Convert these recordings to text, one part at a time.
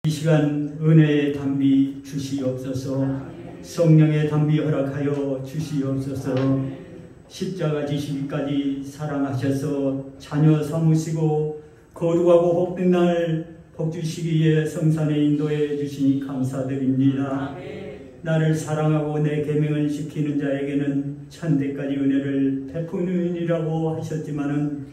이 시간 은혜의 담비 주시옵소서. 성령의 담비 허락하여 주시옵소서. 십자가 지시기까지 사랑하셔서 자녀 삼으시고 거룩하고 복된 날 복주시기에 성산에 인도해 주시니 감사드립니다. 나를 사랑하고 내 계명을 지키는 자에게는 천대까지 은혜를 베푸느니라고 하셨지만은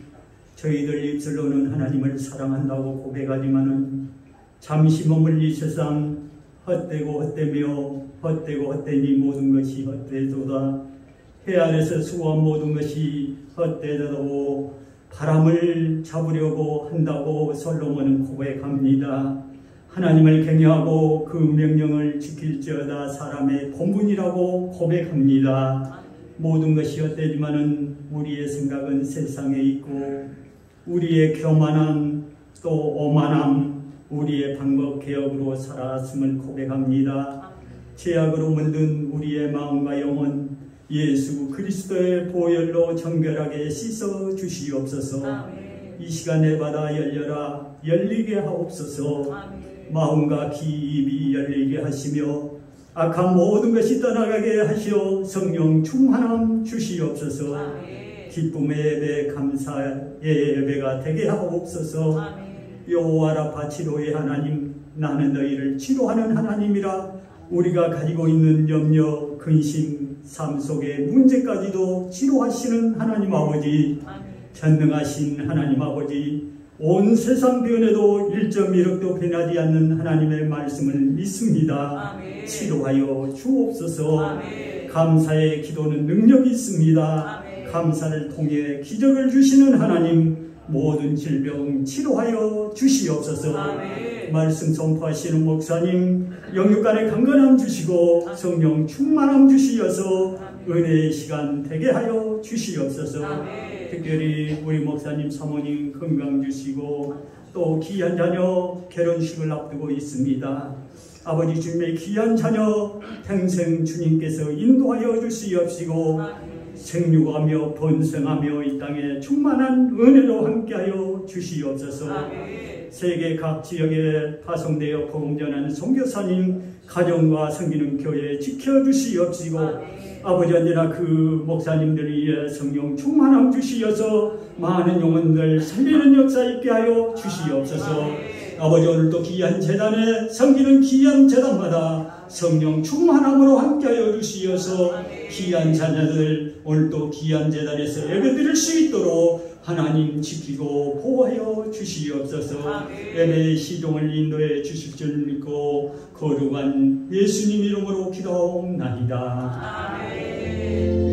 저희들 입술로는 하나님을 사랑한다고 고백하지만은 잠시 머물리 세상 헛되고 헛되며 헛되고 헛되니 모든 것이 헛되도다. 해 아래서 수고한 모든 것이 헛되다고 바람을 잡으려고 한다고 솔로몬은 고백합니다. 하나님을 경외하고 그 명령을 지킬지어다 사람의 본분이라고 고백합니다. 모든 것이 헛되지만은 우리의 생각은 세상에 있고 우리의 교만함 또 오만함 우리의 방법 개혁으로 살아왔음을 고백합니다. 죄악으로 물든 우리의 마음과 영혼 예수 그리스도의 보혈로 정결하게 씻어 주시옵소서. 이 시간에 받아 열려라 열리게 하옵소서. 마음과 귀 입이 열리게 하시며 악한 모든 것이 떠나가게 하시어 성령 충만함 주시옵소서. 기쁨의 예배 감사의 예배가 되게 하옵소서. 여호와 라파 치료의 하나님 나는 너희를 치료하는 하나님이라. 우리가 가지고 있는 염려 근심 삶 속의 문제까지도 치료하시는 하나님 아버지, 전능하신 하나님 아버지, 온 세상 변해도 1.1억도 변하지 않는 하나님의 말씀을 믿습니다. 치료하여 주옵소서. 감사의 기도는 능력이 있습니다. 감사를 통해 기적을 주시는 하나님, 모든 질병 치료하여 주시옵소서. 말씀 선포하시는 목사님 영육간의 강건함 주시고 성령 충만함 주시어서 은혜의 시간 되게 하여 주시옵소서. 특별히 우리 목사님 사모님 건강 주시고 또 귀한 자녀 결혼식을 앞두고 있습니다. 아버지 주님의 귀한 자녀 평생 주님께서 인도하여 주시옵시고 생육하며 번성하며 이 땅에 충만한 은혜로 함께하여 주시옵소서. 세계 각 지역에 파송되어 복음 전하는 선교사님 가정과 섬기는 교회 지켜주시옵시고 아버지 언제나 그 목사님들 위해 성령 충만함 주시어서 많은 영혼들 살리는 역사 있게 하여 주시옵소서. 아버지 오늘도 귀한 재단에 섬기는 귀한 재단마다 성령 충만함으로 함께하여 주시어서 귀한 자녀들 오늘도 귀한 재단에서 예배드릴 수 있도록 하나님 지키고 보호하여 주시옵소서. 예배의 시종을 인도해 주실 줄 믿고 거룩한 예수님 이름으로 기도하옵나이다. 아멘.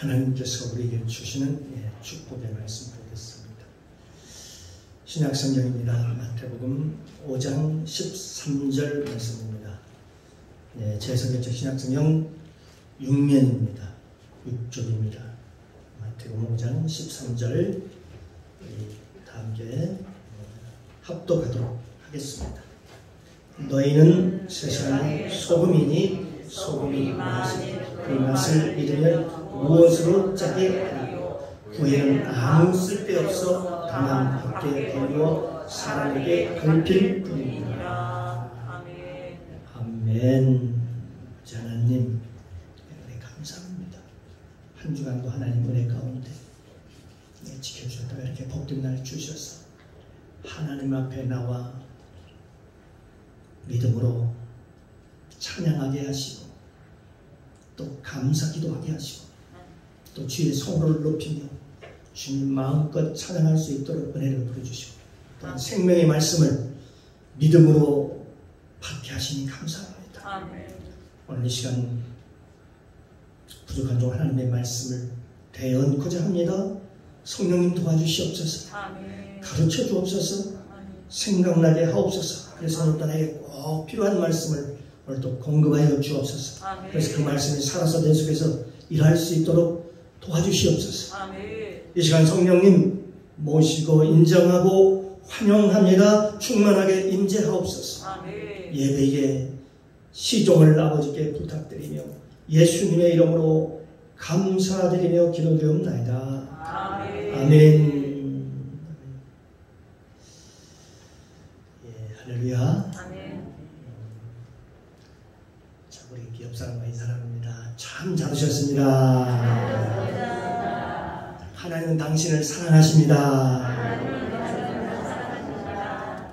하나님께서 우리에게 주시는 축복의 말씀 보겠습니다. 신약성경입니다. 마태복음 5장 13절 말씀입니다. 제 성경책 신약성경 6면입니다. 6쪽입니다. 마태복음 5장 13절 다 함께 합독하도록 하겠습니다. 너희는 세상의 소금이니 소금이 그 맛을 잃으면 무엇으로 짜게 하리요. 후에는 아무 쓸데없어 다만 밖에 버리고 사람에게 걸필 뿐이니라. 아멘. 하나님 은혜 감사합니다. 한 주간도 하나님 은혜 가운데 지켜주셨다가 이렇게 복된 날 주셔서 하나님 앞에 나와 믿음으로 찬양하게 하시고 또 감사 기도하게 하시고 또 주의 성호를 높이며 주님 마음껏 찬양할 수 있도록 은혜를 부어주시고 또한 생명의 말씀을 믿음으로 받게 하시니 감사합니다. 아멘. 오늘 이 시간 부족한 종 하나님의 말씀을 대언고자 합니다. 성령님 도와주시옵소서. 아멘. 가르쳐 주옵소서. 아멘. 생각나게 하옵소서. 그래서 오늘 나에게 꼭 필요한 말씀을 오늘도 공급하여 주옵소서. 아멘. 그래서 그 말씀이 살아서 내 속에서 일할 수 있도록 도와주시옵소서. 아멘. 이 시간 성령님 모시고 인정하고 환영합니다. 충만하게 임재하옵소서. 아멘. 예배의 시종을 아버지께 부탁드리며 예수님의 이름으로 감사드리며 기도드리옵나이다. 아멘. 아멘. 예, 할렐루야. 아멘. 자, 우리 옆 사람과 인사합니다. 참 잘하셨습니다. 하나님은 당신을 사랑하십니다.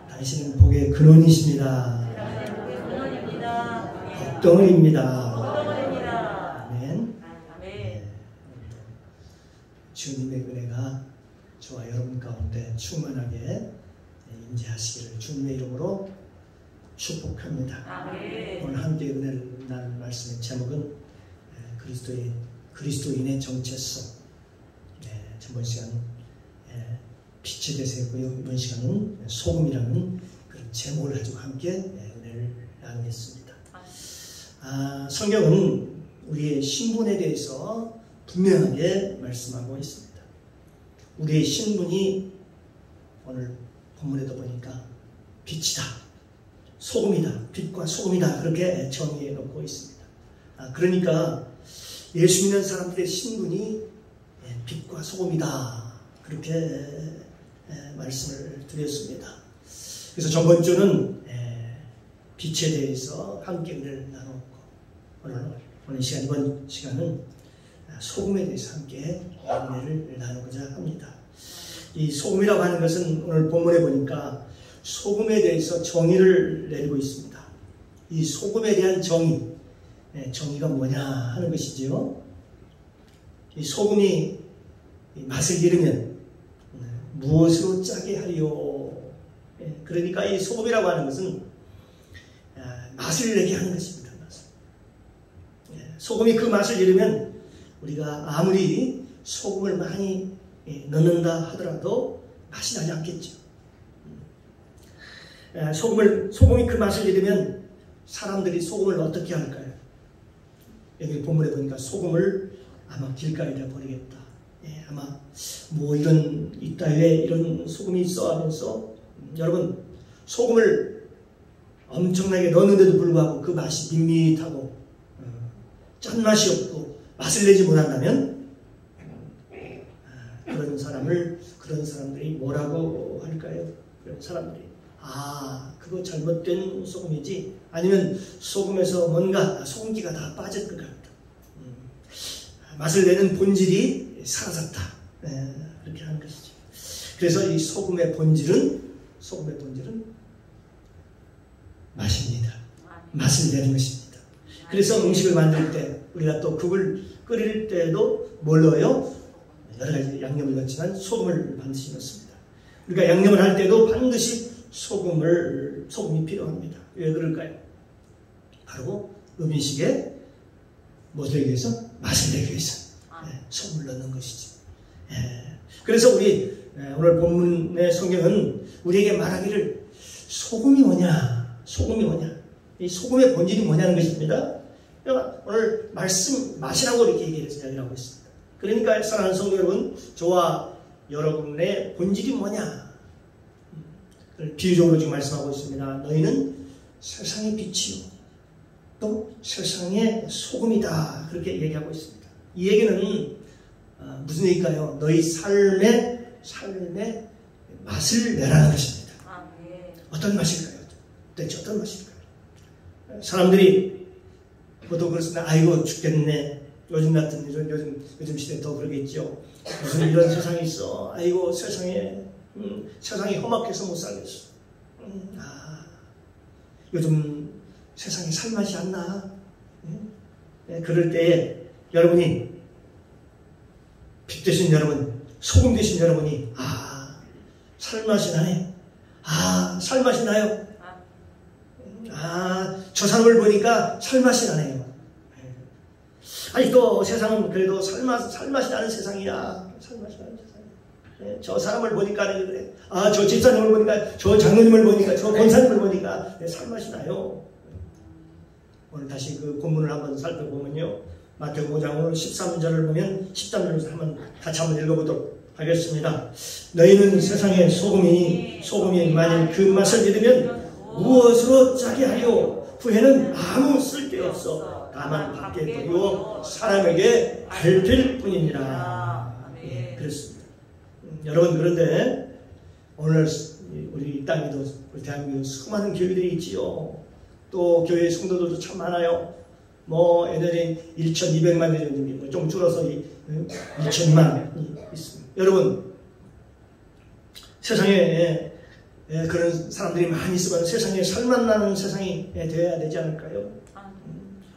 당신은 복의 근원이십니다. 덕덩어리입니다. 아멘. 네. 주님의 은혜가 저와 여러분 가운데 충만하게 임재하시기를 주님의 이름으로 축복합니다. 오늘 함께 은혜를 나눌 말씀의 제목은 그리스도인의 정체성. 전번 시간 빛의 대세고요. 이번 시간은 소금이라는 그런 제목을 가지고 함께 은혜를 나누겠습니다. 성경은 우리의 신분에 대해서 분명하게 말씀하고 있습니다. 우리의 신분이 오늘 본문에도 보니까 빛이다, 소금이다, 빛과 소금이다 그렇게 정의해 놓고 있습니다. 그러니까 예수 믿는 사람들의 신분이 빛과 소금이다 그렇게 말씀을 드렸습니다. 그래서 저번 주는 빛에 대해서 함께 은혜를 나눴고 오늘 시간 이번 시간은 소금에 대해서 함께 은혜를 나누고자 합니다. 이 소금이라고 하는 것은 오늘 본문에 보니까 소금에 대해서 정의를 내리고 있습니다. 이 소금에 대한 정의가 뭐냐 하는 것이지요. 이 소금이 맛을 잃으면 무엇으로 짜게 하리요. 그러니까 이 소금이라고 하는 것은 맛을 내게 하는 것입니다. 소금이 그 맛을 잃으면 우리가 아무리 소금을 많이 넣는다 하더라도 맛이 나지 않겠죠. 소금이 그 맛을 잃으면 사람들이 소금을 어떻게 할까요? 여기 본문에 보니까 소금을 아마 길가에다 버리겠다. 아마 뭐 이런 이따위에 이런 소금이 있어 하면서 여러분 소금을 엄청나게 넣었는데도 불구하고 그 맛이 밋밋하고 짠맛이 없고 맛을 내지 못한다면 그런 사람들이 뭐라고 할까요? 그런 사람들이 그거 잘못된 소금이지 아니면 소금에서 뭔가 소금기가 다 빠질 것 같다. 맛을 내는 본질이 사라졌다. 그렇게 하는 것이죠. 그래서 이 소금의 본질은 맛입니다. 맛을 내는 것입니다. 그래서 음식을 만들 때 우리가 또 국을 끓일 때도 뭘 넣어요? 여러 가지 양념을 넣지만 소금을 반드시 넣습니다. 우리가 양념을 할 때도 반드시 소금이 필요합니다. 왜 그럴까요? 바로 음식에 무엇을 내기 위해서? 맛을 내기 위해서 소금을 넣는 것이죠. 그래서 우리 오늘 본문의 성경은 우리에게 말하기를 소금이 뭐냐? 이 소금의 본질이 뭐냐는 것입니다. 오늘 말씀 맛이라고 이렇게 이야기를 하고 있습니다. 그러니까 사랑하는 성도 여러분, 저와 여러분의 본질이 뭐냐? 비유적으로 지금 말씀하고 있습니다. 너희는 세상의 빛이요 또 세상의 소금이다 그렇게 얘기하고 있습니다. 이 얘기는 무슨 얘기일까요? 너희 삶의 맛을 내라는 것입니다. 어떤 맛일까요? 대체 어떤 맛일까요? 사람들이 보통 그렇습니다. 아이고 죽겠네. 요즘 시대 더 그러겠죠. 무슨 이런 세상이 있어. 아이고 세상이 험악해서 못 살겠어. 요즘 세상에 살맛이 안 나. 그럴 때에 여러분이 빛 되신 여러분, 소금 되신 여러분이 살맛이 나네. 살맛이 나요. 저 사람을 보니까 살맛이 나네요. 또 세상은 그래도 살맛이 나는 세상이야. 살맛이 나는 세상이야. 저 사람을 보니까 그래. 저 집사님을 보니까, 저 장로님을 보니까, 저 권사님을 보니까 살맛이 나요. 오늘 다시 그 본문을 한번 살펴보면요. 마태복음 5장 오늘 13절을 보면 13절을 같이 한번 읽어보도록 하겠습니다. 너희는 세상의 소금이 만일 그 맛을 잃으면 무엇으로 짜게 하려? 후에는 아무 쓸데없어 다만 밖에 버리고 사람에게 밟힐 뿐이니라. 그렇습니다. 여러분, 그런데 오늘 우리 땅에도 우리 대한민국 수많은 교회들이 있지요. 또 교회 성도들도 참 많아요. 뭐 애들이 1,200만 정도, 좀 줄어서 2,000만이 있습니다. 여러분, 세상에 그런 사람들이 많이 있으면 세상에 살맛나는 세상이 되어야 되지 않을까요?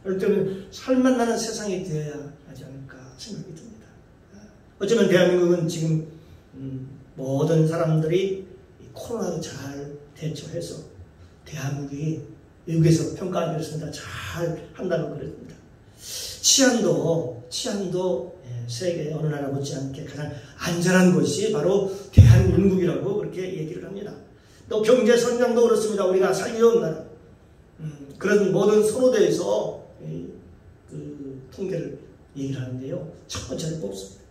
어떨 때는 살맛나는 세상이 되어야 하지 않을까 생각이 듭니다. 어쩌면 대한민국은 지금 모든 사람들이 코로나도 잘 대처해서 대한민국이 외국에서 평가하기로 했습니다. 잘 한다고 그랬습니다. 치안도 세계 어느 나라 못지않게 가장 안전한 곳이 바로 대한민국이라고 그렇게 얘기를 합니다. 또 경제 성장도 그렇습니다. 우리가 살기 좋은 나라. 그런 모든 선호도에서 그 통계를 얘기를 하는데요. 첫 번째로 뽑습니다.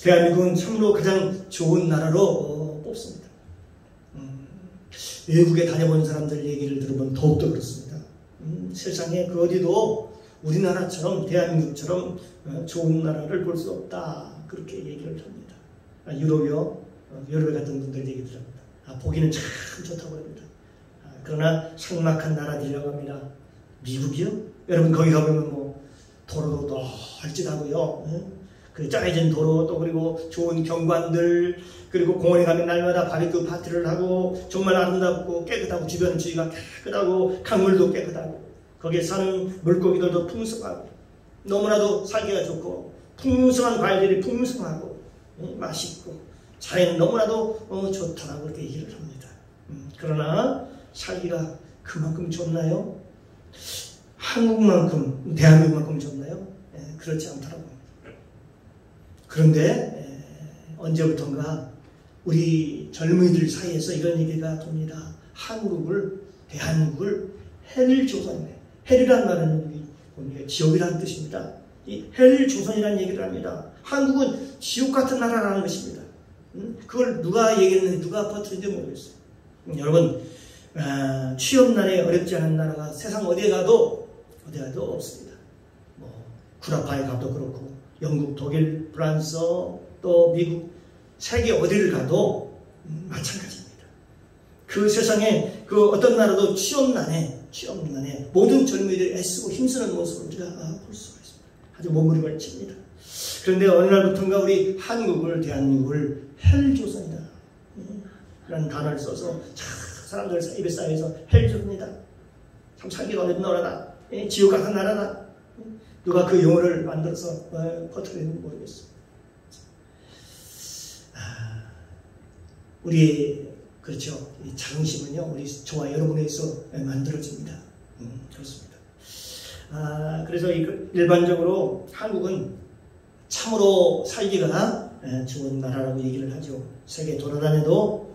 대한민국은 참으로 가장 좋은 나라로 뽑습니다. 외국에 다녀본 사람들 얘기를 들어보면 더욱더 그렇습니다. 세상에 그 어디도 우리나라처럼 대한민국처럼 좋은 나라를 볼 수 없다. 그렇게 얘기를 합니다. 유럽에 갔던 분들 얘기를 합니다. 보기는 참 좋다고 합니다. 그러나 삭막한 나라들이라고 합니다. 미국이요? 여러분 거기 가보면 뭐 도로도 널찍하고요. 그 짜여진 도로, 또 그리고 좋은 경관들, 그리고 공원에 가면 날마다 바비큐 파티를 하고 정말 아름답고 깨끗하고 주변 주위가 깨끗하고 강물도 깨끗하고 거기에 사는 물고기들도 풍성하고 너무나도 살기가 좋고 풍성한 과일들이 풍성하고 맛있고 자연 너무나도 좋다라고 그렇게 얘기를 합니다. 그러나 살기가 그만큼 좋나요? 한국만큼, 대한민국만큼 좋나요? 그렇지 않더라고요. 그런데 언제부턴가 우리 젊은이들 사이에서 이런 얘기가 돕니다. 대한민국을 헬조선이네. 헬이란 말은 지옥이라는 뜻입니다. 이 헬조선이라는 얘기를 합니다. 한국은 지옥 같은 나라라는 것입니다. 그걸 누가 얘기했는지 누가 퍼뜨린지 모르겠어요. 여러분, 취업난에 어렵지 않은 나라가 세상 어디에 가도 없습니다. 뭐 구라파에 가도 그렇고 영국, 독일, 프랑스, 또 미국, 세계 어디를 가도 마찬가지입니다. 그 세상에 그 어떤 나라도 취업난에 모든 젊은이들이 애쓰고 힘쓰는 모습을 우리가 볼 수가 있습니다. 아주 몸부림을 칩니다. 그런데 어느 날부터인가 우리 대한민국을 헬조선이다 라는 단어를 써서 사람들 입에 쌓여서 헬조선이다. 참 살기가 어려운 나라다. 지옥 같은 나라다. 누가 그 용어를 만들어서 퍼뜨리는지 모르겠어요. 우리 그렇죠. 이 자긍심은요, 우리 저와 여러분에서 만들어집니다. 그렇습니다. 그래서 일반적으로 한국은 참으로 살기가 좋은 나라라고 얘기를 하죠. 세계 돌아다녀도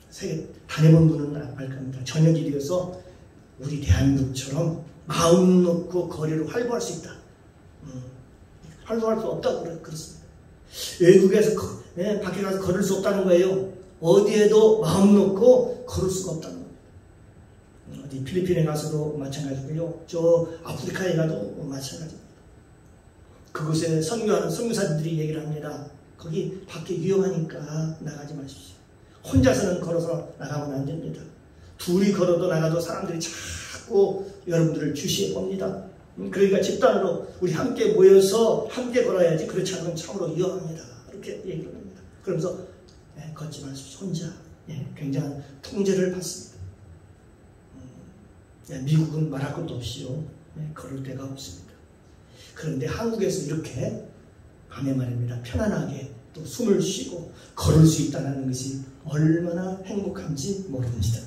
세계 다녀본 분은 알 겁니다. 저녁이 되어서 우리 대한민국처럼 마음 놓고 거리를 활보할 수 있다. 활보할 수 없다고 그렇습니다. 외국에서 밖에 가서 걸을 수 없다는 거예요. 어디에도 마음 놓고 걸을 수가 없다는 겁니다. 어디 필리핀에 가서도 마찬가지고요. 저 아프리카에 가도 마찬가지입니다. 그곳에 선교하는 선교사님들이 얘기를 합니다. 거기 밖에 위험하니까 나가지 마십시오. 혼자서는 걸어서 나가면 안 됩니다. 둘이 걸어도 나가도 사람들이 자꾸 여러분들을 주시해 봅니다. 그러니까 집단으로 우리 함께 모여서 함께 걸어야지, 그렇지 않으면 참으로 위험합니다. 이렇게 얘기를 합니다. 그러면서 걷지 마십시오. 혼자 굉장한 통제를 받습니다. 미국은 말할 것도 없이요. 걸을 데가 없습니다. 그런데 한국에서 이렇게 밤에 말입니다. 편안하게 또 숨을 쉬고 걸을 수 있다는 것이 얼마나 행복한지 모릅니다.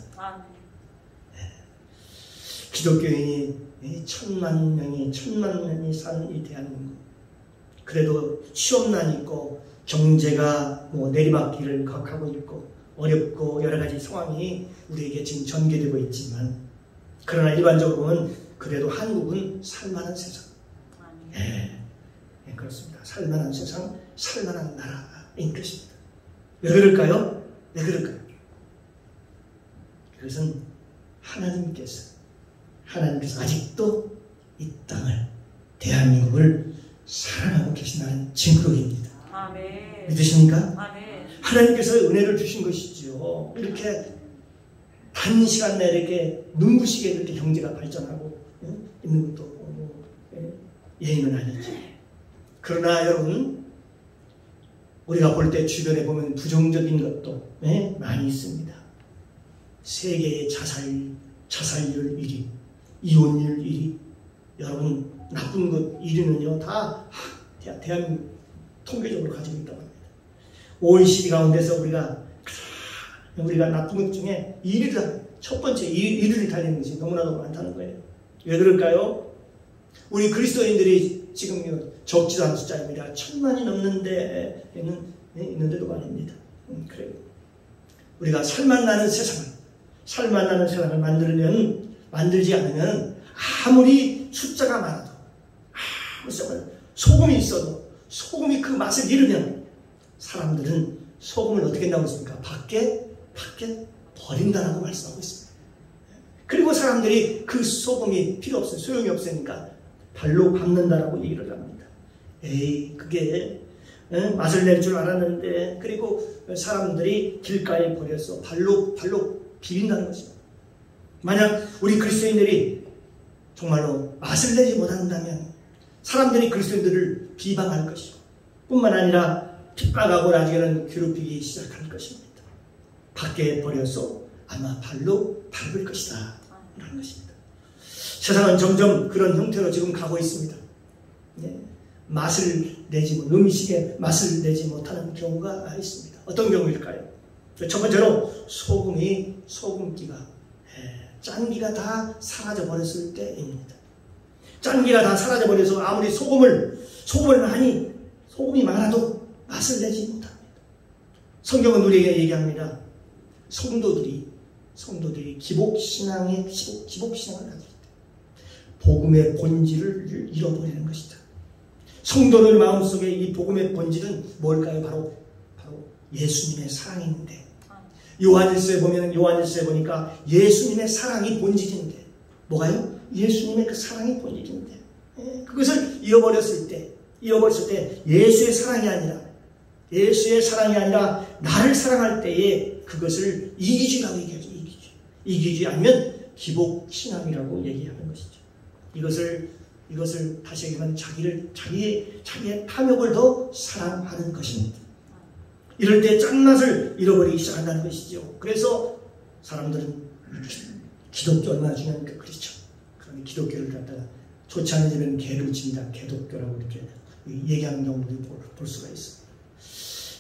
기독교인이 천만 명이 사는 이 대한민국. 그래도 취업난이 있고 경제가 내리막길을 가고 있고 어렵고 여러 가지 상황이 우리에게 지금 전개되고 있지만, 그러나 일반적으로는 그래도 한국은 살만한 세상. 그렇습니다. 살만한 세상, 살만한 나라인 것입니다. 왜 그럴까요? 왜 그럴까요? 그것은 하나님께서 아직도 이 땅을, 대한민국을 사랑하고 계신다는 증거입니다. 아멘. 믿으십니까? 아멘. 하나님께서 은혜를 주신 것이죠. 이렇게 단시간 내에 이렇게 눈부시게 이렇게 경제가 발전하고 있는 것도 예의는 아니죠. 그러나 여러분, 우리가 볼 때 주변에 보면 부정적인 것도 많이 있습니다. 세계의 자살률 1위, 이혼율 1위. 여러분, 나쁜 것 1위는요 다 대한민국 통계적으로 가지고 있다고 합니다. OECD 가운데서 우리가 나쁜 것 중에 1위를, 첫 번째 1위를 달리는 것이 너무나도 많다는 거예요. 왜 그럴까요? 우리 그리스도인들이 지금 적지도 않은 숫자입니다. 1000만이 넘는 데에는 있는데도 많습니다. 그래요. 우리가 살만나는 세상을 만들지 않으면 아무리 숫자가 많아도, 소금이 있어도, 소금이 그 맛을 잃으면 사람들은 소금을 어떻게 한다고 했습니까? 밖에 버린다라고 말씀하고 있습니다. 그리고 사람들이 그 소금이 필요 없어요. 소용이 없으니까 발로 밟는다라고 얘기를 합니다. 그게 맛을 낼 줄 알았는데, 그리고 사람들이 길가에 버려서 발로 비빈다는 것입니다. 만약 우리 그리스도인들이 정말로 맛을 내지 못한다면 사람들이 그리스도인들을 비방할 것이고, 뿐만 아니라 핍박하고 나중에는 괴롭히기 시작할 것입니다. 밖에 버려서 아마 발로 밟을 것이다 라는 것입니다. 세상은 점점 그런 형태로 지금 가고 있습니다. 음식에 맛을 내지 못하는 경우가 있습니다. 어떤 경우일까요? 첫 번째로 소금기가, 짠기가 다 사라져버렸을 때입니다. 짠기가 다 사라져버려서 아무리 소금이 많아도 맛을 내지 못합니다. 성경은 우리에게 얘기합니다. 성도들이 기복신앙을 가질 때 복음의 본질을 잃어버리는 것이다. 성도들 마음속에 이 복음의 본질은 뭘까요? 바로 예수님의 사랑인데, 요한일서에 보니까 예수님의 사랑이 본질인데, 뭐가요? 예수님의 그 사랑이 본질인데, 그것을 잃어버렸을 때 예수의 사랑이 아니라 나를 사랑할 때에 그것을 이기주의라고 얘기하죠. 이기주의 아니면 기복신앙이라고 얘기하는 것이죠. 이것을 다시 얘기하면 자기의 탐욕을 더 사랑하는 것입니다. 이럴 때 짠맛을 잃어버리기 시작한다는 것이죠. 그래서 사람들은 기독교 얼마나 중요한 게 그렇죠. 그러면 기독교를 갖다가 좋지 않은 집에는 개를 붙입니다. 개독교라고 이렇게 얘기하는 경우도 볼 수가 있어요.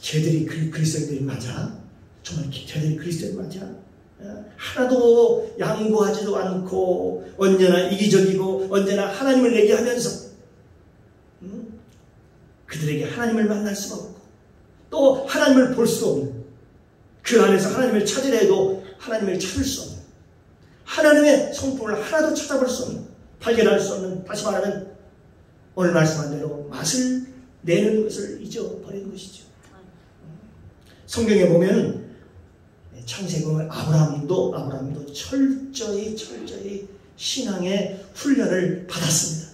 쟤들이 그리스도인들이 맞아? 정말 쟤들이 그리스도인이 맞아? 하나도 양보하지도 않고 언제나 이기적이고 언제나 하나님을 얘기하면서 그들에게 하나님을 만날 수가 없고 또 하나님을 볼 수 없는, 그 안에서 하나님을 찾으려 해도 하나님을 찾을 수 없는, 하나님의 성품을 하나도 찾아볼 수 없는, 발견할 수 없는, 다시 말하면 오늘 말씀한 대로 맛을 내는 것을 잊어버리는 것이죠. 성경에 보면 창세기 보면 아브라함도 철저히 신앙의 훈련을 받았습니다.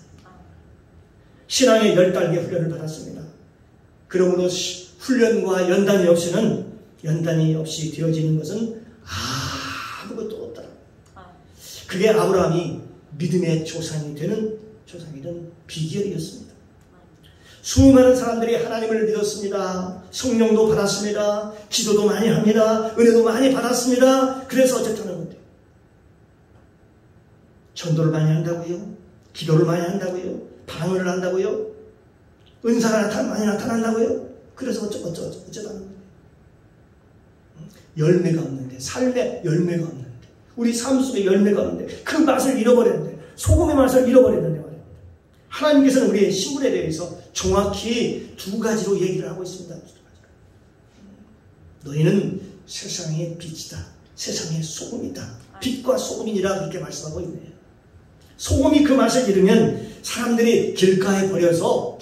신앙의 10단계 훈련을 받았습니다. 그러므로 훈련과 연단이 없이 되어지는 것은 아무것도 없더라. 그게 아브라함이 믿음의 조상이 되는 비결이었습니다. 수많은 사람들이 하나님을 믿었습니다. 성령도 받았습니다. 기도도 많이 합니다. 은혜도 많이 받았습니다. 그래서 어쨌다는 건데, 전도를 많이 한다고요? 기도를 많이 한다고요? 방언을 한다고요? 은사가 많이 나타난다고요? 그래서 어쩌다는 거예요? 열매가 없는데, 삶의 열매가 없는데, 우리 삶 속에 열매가 없는데, 그 맛을 잃어버렸는데, 소금의 맛을 잃어버렸는데 말입니다. 하나님께서는 우리의 신분에 대해서 정확히 두 가지로 얘기를 하고 있습니다. 너희는 세상의 빛이다. 세상의 소금이다. 빛과 소금이니라 그렇게 말씀하고 있네요. 소금이 그 맛을 잃으면 사람들이 길가에 버려서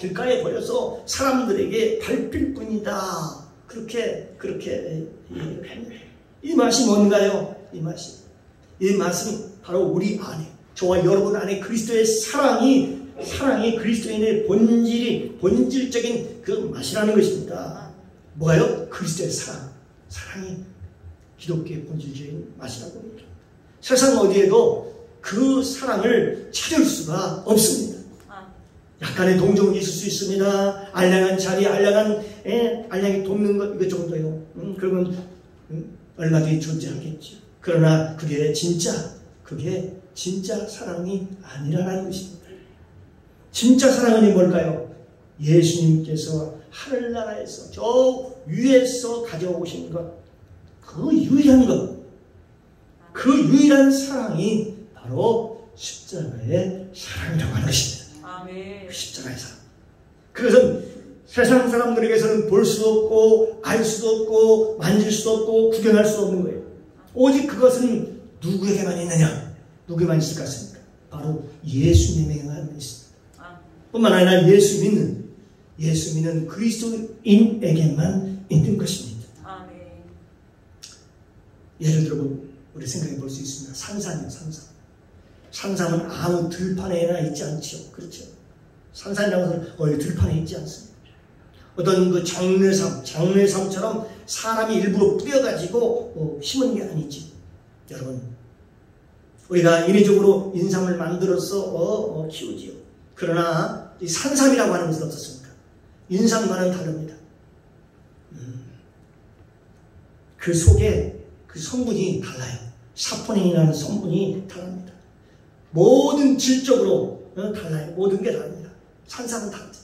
사람들에게 밟힐 뿐이다. 그렇게 이 맛이 뭔가요? 이 맛은 바로 우리 안에, 저와 여러분 안에 그리스도의 사랑이 그리스도인의 본질적인 그 맛이라는 것입니다. 뭐가요? 그리스도의 사랑이 기독교의 본질적인 맛이라고 합니다. 세상 어디에도 그 사랑을 찾을 수가 없습니다. 약간의 동정이 있을 수 있습니다. 알량한 자리, 알량히 돕는 것, 이거 정도요. 그러면 얼마든지 존재하겠죠. 그러나 그게 진짜 사랑이 아니라는 것입니다. 진짜 사랑은 뭘까요? 예수님께서 하늘나라에서 저 위에서 가져오신 것, 그 유일한 사랑이 바로 십자가의 사랑이라고 하는 것입니다. 아멘. 십자가의 사랑. 그것은 세상 사람들에게서는 볼 수도 없고 알 수도 없고 만질 수도 없고 구경할 수도 없는 거예요. 오직 그것은 누구에게만 있느냐? 누구에게만 있을 것 같습니까? 바로 예수님에게만 있습니다. 뿐만 아니라 예수 믿는 그리스도인에게만 있는 것입니다. 예를 들어 우리 생각해 볼 수 있습니다. 산삼이요, 산삼. 산삼은 아무 들판에나 있지 않죠. 그렇죠. 산삼이라고 해서 어디 들판에 있지 않습니다. 어떤 그 장례삼처럼 사람이 일부러 뿌려가지고 심은 게 아니지. 여러분, 우리가 인위적으로 인삼을 만들어서 키우지요. 그러나 이 산삼이라고 하는 것은 어떻습니까? 인삼과는 다릅니다. 그 속에 그 성분이 달라요. 사포닌이라는 성분이 다릅니다. 모든 질적으로 달라요. 모든 게 다릅니다. 산삼은 다르죠.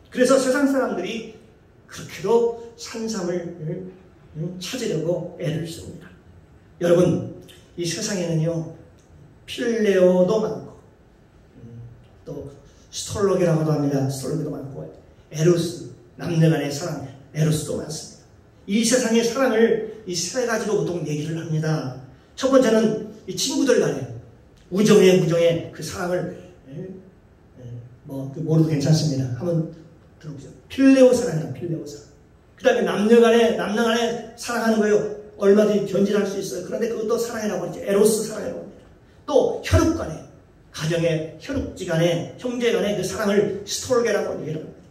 그래서 세상 사람들이 그렇게도 산삼을 찾으려고 애를 씁니다. 여러분, 이 세상에는요, 필레오도 많고, 또 스톨로게라고도 합니다. 스톨로게도 많고, 에로스, 남녀간의 사랑, 에로스도 많습니다. 이 세상의 사랑을 이 세 가지로 보통 얘기를 합니다. 첫 번째는 이 친구들 간에 우정의 그 사랑을 모르도 괜찮습니다. 한번 들어보세요. 필레오 사랑이다. 필레오 사랑. 그 다음에 남녀간에 사랑하는 거예요. 얼마든지 견질할 수 있어요. 그런데 그것도 사랑이라고 하죠. 에로스 사랑이라고 합니다. 또 혈육 간에, 가정의 혈육지간에, 형제간에 그 사랑을 스톨게라고 얘기를 합니다.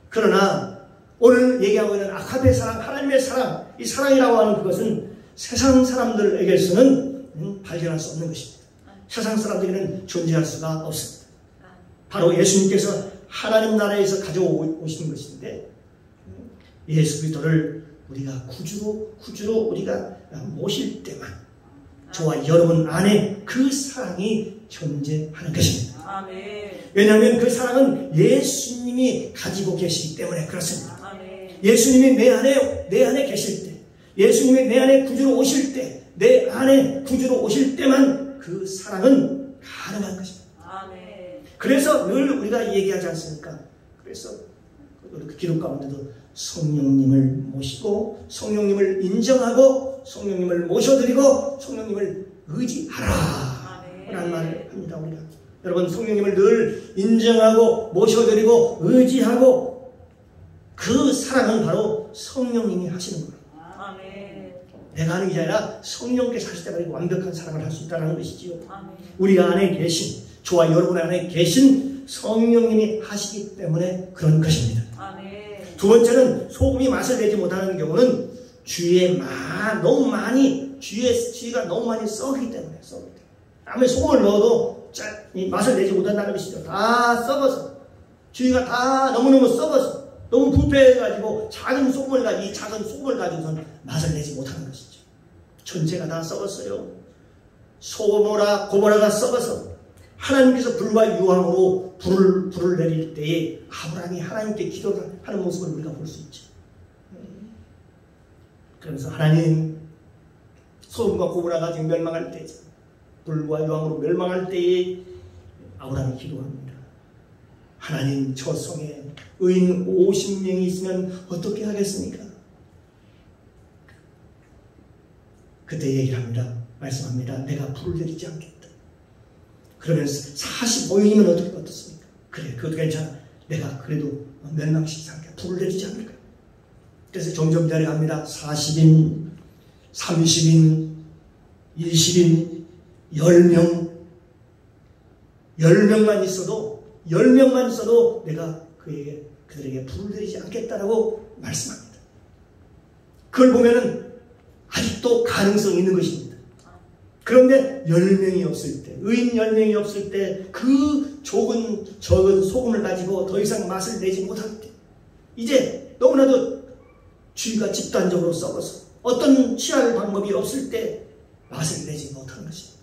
그러나 오늘 얘기하고 있는 아카페 사랑, 하나님의 사랑, 이 사랑이라고 하는 그것은 세상 사람들에게서는 발견할 수 없는 것입니다. 세상 사람들에게는 존재할 수가 없습니다. 바로 예수님께서 하나님 나라에서 가져오신 것인데, 예수 그리스도를 우리가 구주로 우리가 모실 때만 저와 여러분 안에 그 사랑이 존재하는 것입니다. 아멘. 왜냐하면 그 사랑은 예수님이 가지고 계시기 때문에 그렇습니다. 아멘. 예수님이 내 안에 계실 때, 예수님이 내 안에 구주로 오실 때, 내 안에 구주로 오실 때만 그 사랑은 가능한 것입니다. 아멘. 그래서 늘 우리가 얘기하지 않습니까? 그래서 그 기록 가운데도 성령님을 모시고, 성령님을 인정하고, 성령님을 모셔드리고, 성령님을 의지하라 라는 말을 합니다. 우리가 여러분, 성령님을 늘 인정하고 모셔드리고 의지하고, 그 사랑은 바로 성령님이 하시는 거예요. 내가 하는 게 아니라 성령께서 하실 때만 완벽한 사랑을 할 수 있다는 것이지요. 우리 안에 계신, 저와 여러분 안에 계신 성령님이 하시기 때문에 그런 것입니다. 두 번째는 소금이 맛을 내지 못하는 경우는 주위가 너무 많이 썩기 때문에. 아무리 소금을 넣어도 맛을 내지 못한다는 것이죠. 다 썩어서, 주위가 다 너무너무 썩어서, 너무 부패해가지고 이 작은 소금을 가지고선 맛을 내지 못하는 것이죠. 전체가 다 썩었어요. 소고모라, 고모라가 썩어서 하나님께서 불과 유황으로 불을 내릴 때에 아브라함이 하나님께 기도하는 모습을 우리가 볼 수 있죠. 그러면서 하나님, 소금과 고모라가 지금 멸망할 때, 불과 유황으로 멸망할 때에 아브라함이 기도합니다. 하나님, 저 성에 의인 50명이 있으면 어떻게 하겠습니까? 그때 얘기를 합니다. 말씀합니다. 내가 불을 내리지 않겠다. 그러면 45인이면 어떻습니까? 그래, 그것도 괜찮아. 내가 그래도 몇 명씩 살게 불을 내리지 않을까? 그래서 점점 내려갑니다. 40인, 30인, 20인, 10명, 10명만 있어도 내가 그들에게 불을 내리지 않겠다라고 말씀합니다. 그걸 보면은 아직도 가능성이 있는 것입니다. 그런데 10명이 없을 때, 의인 10명이 없을 때, 그 적은 소금을 가지고 더 이상 맛을 내지 못할 때, 이제 너무나도 주의가 집단적으로 썩어서 어떤 취할 방법이 없을 때 맛을 내지 못하는 것입니다.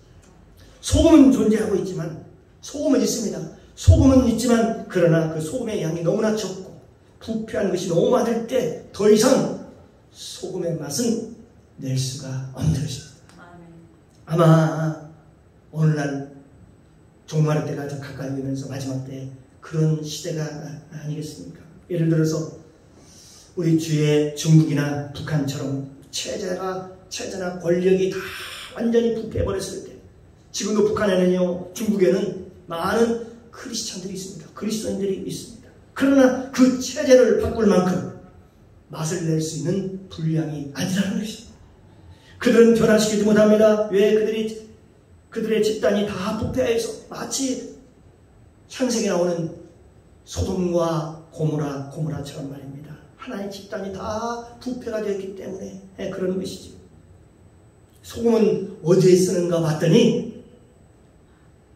소금은 존재하고 있지만, 소금은 있습니다. 소금은 있지만, 그러나 그 소금의 양이 너무나 적고 부패한 것이 너무 많을 때 더 이상 소금의 맛은 낼 수가 없는 것입니다. 아마 오늘날 종말의 때가 더 가까이 오면서 마지막 때 그런 시대가 아니겠습니까? 예를 들어서 우리 주의 중국이나 북한처럼 체제나 권력이 다 완전히 부패해버렸을 때, 지금도 북한에는요, 중국에는 많은 크리스찬들이 있습니다. 그리스도인들이 있습니다. 그러나 그 체제를 바꿀 만큼 맛을 낼 수 있는 분량이 아니라는 것입니다. 그들은 변화시키지 못합니다. 왜? 그들의 집단이 다 부패해서 마치 창세기에 나오는 소돔과 고모라처럼 말입니다. 하나의 집단이 다 부패가 되었기 때문에 그런 것이죠. 소금은 어디에 쓰는가 봤더니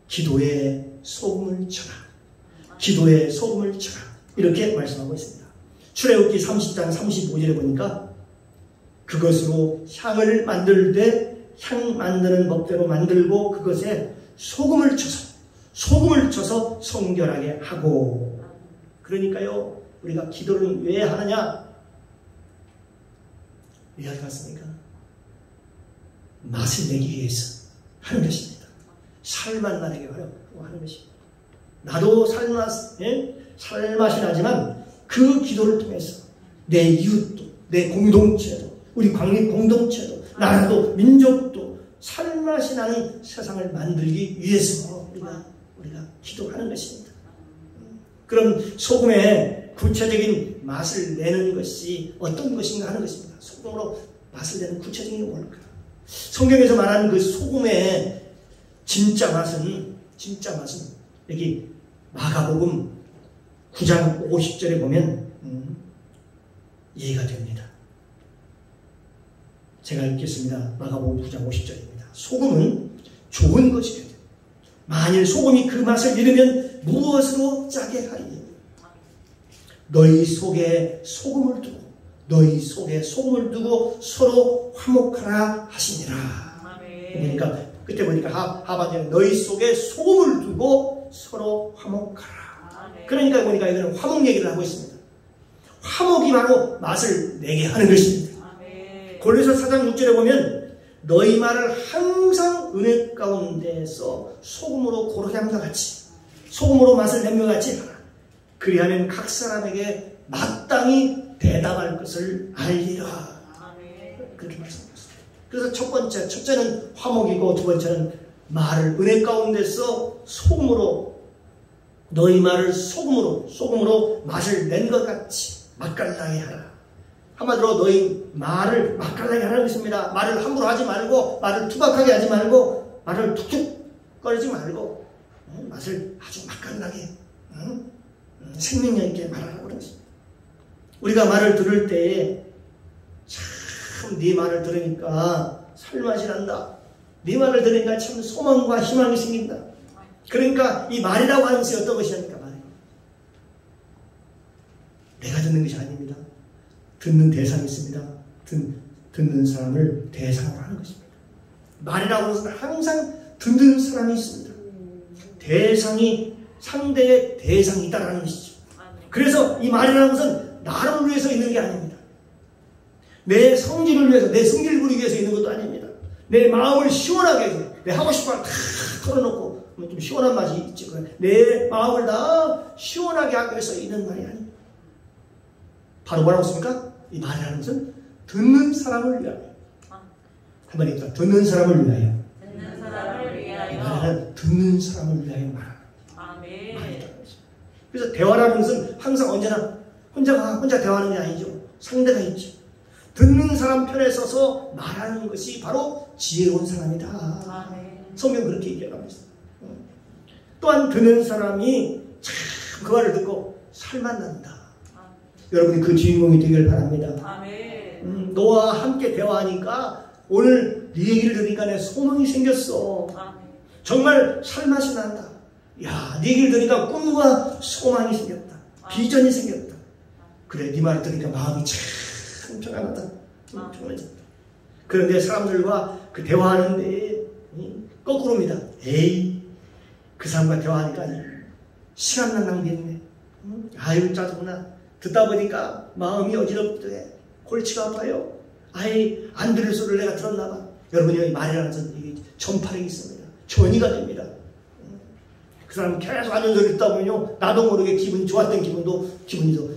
기도에 소금을 쳐라. 기도에 소금을 쳐라. 이렇게 말씀하고 있습니다. 출애굽기 30장 35절에 보니까 그것으로 향을 만들되 향 만드는 법대로 만들고 그것에 소금을 쳐서 성결하게 하고. 그러니까요, 우리가 기도를 왜 하느냐? 왜 하지 않습니까? 맛을 내기 위해서 하는 것입니다. 살만 나게 하려고 하는 것입니다. 나도 살맛이 나지만 그 기도를 통해서 내 이웃도, 내 공동체도, 우리 광립 공동체도, 나라도, 민족도 살맛이 나는 세상을 만들기 위해서 우리가 기도하는 것입니다. 그럼 소금의 구체적인 맛을 내는 것이 어떤 것인가 하는 것입니다. 소금으로 맛을 내는 구체적인 게 뭘까? 성경에서 말하는 그 소금의 진짜 맛은 여기 마가복음 9장 50절에 보면 이해가 됩니다. 제가 읽겠습니다. 마가복음 9장 50절입니다. 소금은 좋은 것이 되다. 만일 소금이 그 맛을 잃으면 무엇으로 짜게 하리니? 너희 속에 소금을 두고 서로 화목하라 하시니라. 그때 보니까 하반절에 너희 속에 소금을 두고 서로 화목하라. 그러니까 보니까 이거는 화목 얘기를 하고 있습니다. 화목이 바로 맛을 내게 하는 것입니다. 골로새 4장 6절에 보면 너희 말을 항상 은혜 가운데서 소금으로 고르게 같이, 소금으로 맛을 내는 것 같이 하라. 그리하면 각 사람에게 마땅히 대답할 것을 알리라. 그렇게 말씀하셨습니다. 그래서 첫째는 화목이고 두 번째는 말을 은혜 가운데서 소금으로, 너희 말을 소금으로 맛을 낸 것 같이 맛깔나게 하라. 한마디로 너희 말을 맛깔나게 하라는 것입니다. 말을 함부로 하지 말고, 말을 투박하게 하지 말고, 말을 툭툭거리지 말고, 맛을 아주 맛깔나게, 생명력 있게 말하라고 그러십니다. 우리가 말을 들을 때에 참 네 말을 들으니까 살맛이 난다. 네 말을 들으니까 참 소망과 희망이 생긴다. 그러니까 이 말이라고 하는 것이 어떤 것이냐니까 말이에요. 내가 듣는 것이 아닙니다. 듣는 대상이 있습니다. 듣는 사람을 대상으로 하는 것입니다. 말이라고 하는 것은 항상 듣는 사람이 있습니다. 상대의 대상이 있다는 것이죠. 그래서 이 말이라는 것은 나를 위해서 있는 게 아닙니다. 내 성질을 위해서, 내 승질을 부리기 위해서 있는 것도 아닙니다. 내 마음을 시원하게 해서, 내 하고 싶은 걸 다 털어놓고, 좀 시원한 맛이 있지. 내 마음을 다 시원하게 하기 위해서 있는 말이 아닙니다. 바로 뭐라고 했습니까? 이 말이라는 것은 듣는 사람을 위하여. 한번 읽자. 듣는 사람을 위하여. 이 말이라는 말은 듣는 사람을 위하여 말하는 아멘. 말이다. 그래서 대화라는 것은 항상 언제나 혼자 대화하는 게 아니죠. 상대가 있죠. 듣는 사람 편에 서서 말하는 것이 바로 지혜로운 사람이다. 아멘. 성경 그렇게 얘기합니다. 또한 듣는 사람이 참 그 말을 듣고 살만 난다. 여러분이 그 주인공이 되길 바랍니다. 아멘. 너와 함께 대화하니까 오늘 네 얘기를 들으니까 내 소망이 생겼어. 아멘. 정말 살맛이 난다. 야, 네 얘기를 들으니까 꿈과 소망이 생겼다. 비전이 생겼다. 그래, 네 말을 들으니까 마음이 참 평안하다. 평안해졌다. 그런데 사람들과 그 대화하는데 거꾸로입니다. 에이, 그 사람과 대화하니까 시간만 낭비했네. 아유, 짜증나. 듣다 보니까 마음이 어지럽대. 골치가 아파요. 아이, 안 들을 소리를 내가 들었나 봐. 여러분이 여기 말이라는 전파력이 있습니다. 전이가 됩니다. 그 사람 계속 하는 소리 듣다 보면요, 나도 모르게 기분 좋았던 기분이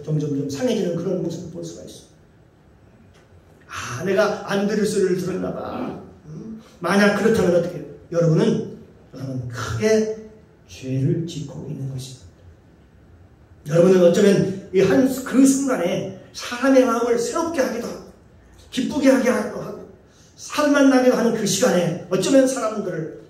점점 상해지는 그런 모습을 볼 수가 있어. 아, 내가 안 들을 소리를 들었나 봐. 만약 그렇다면 어떻게 해요? 여러분 크게 죄를 짓고 있는 것입니다. 여러분은 어쩌면 그 순간에 사람의 마음을 새롭게 하기도 하고 기쁘게 하게 하고 살만 나기도 하는 그 시간에 어쩌면 사람들을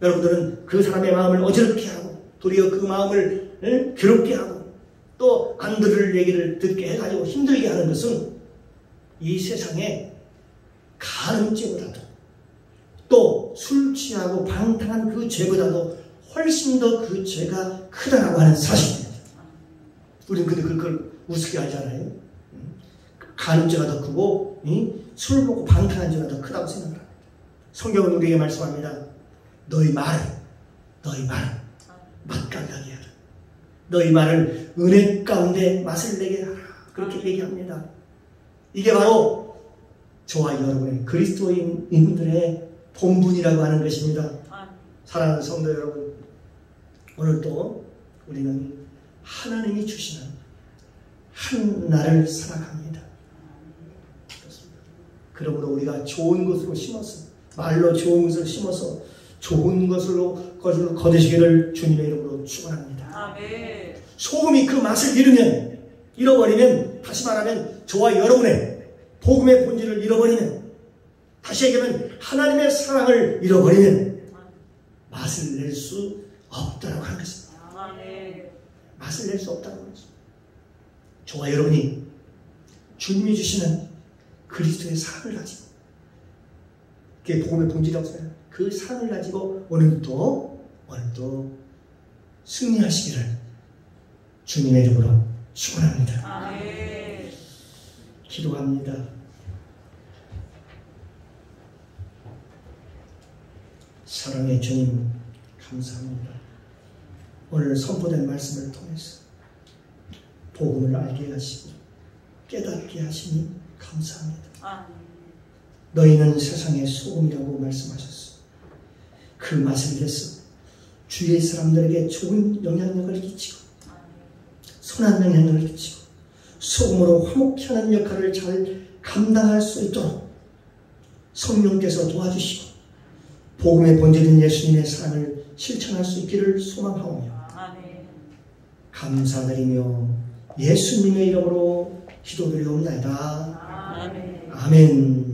여러분들은 그 사람의 마음을 어지럽게 하고 도리어 그 마음을 괴롭게 하고 또 안 들을 얘기를 듣게 해가지고 힘들게 하는 것은 이 세상에 간음죄보다도 또 술 취하고 방탕한 그 죄보다도 훨씬 더 그 죄가 크다라고 하는 사실입니다. 우리는 근데 그걸 우습게 하잖아요. 간음죄가 더 크고 술 먹고 방탕한 죄가 더 크다고 생각합니다. 성경은 우리에게 말씀합니다. 너희 말 맛깔나게 하라. 너희 말을 은혜 가운데 맛을 내게 하라. 그렇게 얘기합니다. 이게 바로 저와 여러분의 그리스도인들의 본분이라고 하는 것입니다. 사랑하는 성도 여러분, 오늘도 우리는 하나님이 주시는 한 날을 살아갑니다. 그러므로 우리가 좋은 것으로 심어서 말로 좋은 것을 심어서 좋은 것으로 거두시기를 주님의 이름으로 축원합니다. 아멘. 소금이 그 맛을 잃어버리면 다시 말하면 저와 여러분의 복음의 본질을 잃어버리면 다시 얘기하면 하나님의 사랑을 잃어버리면 맛을 낼 수 없다고 하는 것입니다. 아멘. 맛을 낼 수 없다는 것입니다. 저와 여러분이 주님이 주시는 그리스도의 사랑을 가지고 그게 복음의 본질이라고 생각해요. 그 사랑을 가지고 오늘도 승리하시기를 주님의 이름으로 축원합니다. 아멘. 기도합니다. 사랑의 주님 감사합니다. 오늘 선포된 말씀을 통해서 복음을 알게 하시고 깨닫게 하시니 감사합니다. 아멘. 너희는 세상의 소금이라고 말씀하셨어. 그 맛을 위해서 주위의 사람들에게 좋은 영향력을 끼치고 선한 영향력을 끼치고 소금으로 화목케 하는 역할을 잘 감당할 수 있도록 성령께서 도와주시고 복음의 본질인 예수님의 사랑을 실천할 수 있기를 소망하오며 감사드리며 예수님의 이름으로 기도드리옵나이다. 아멘.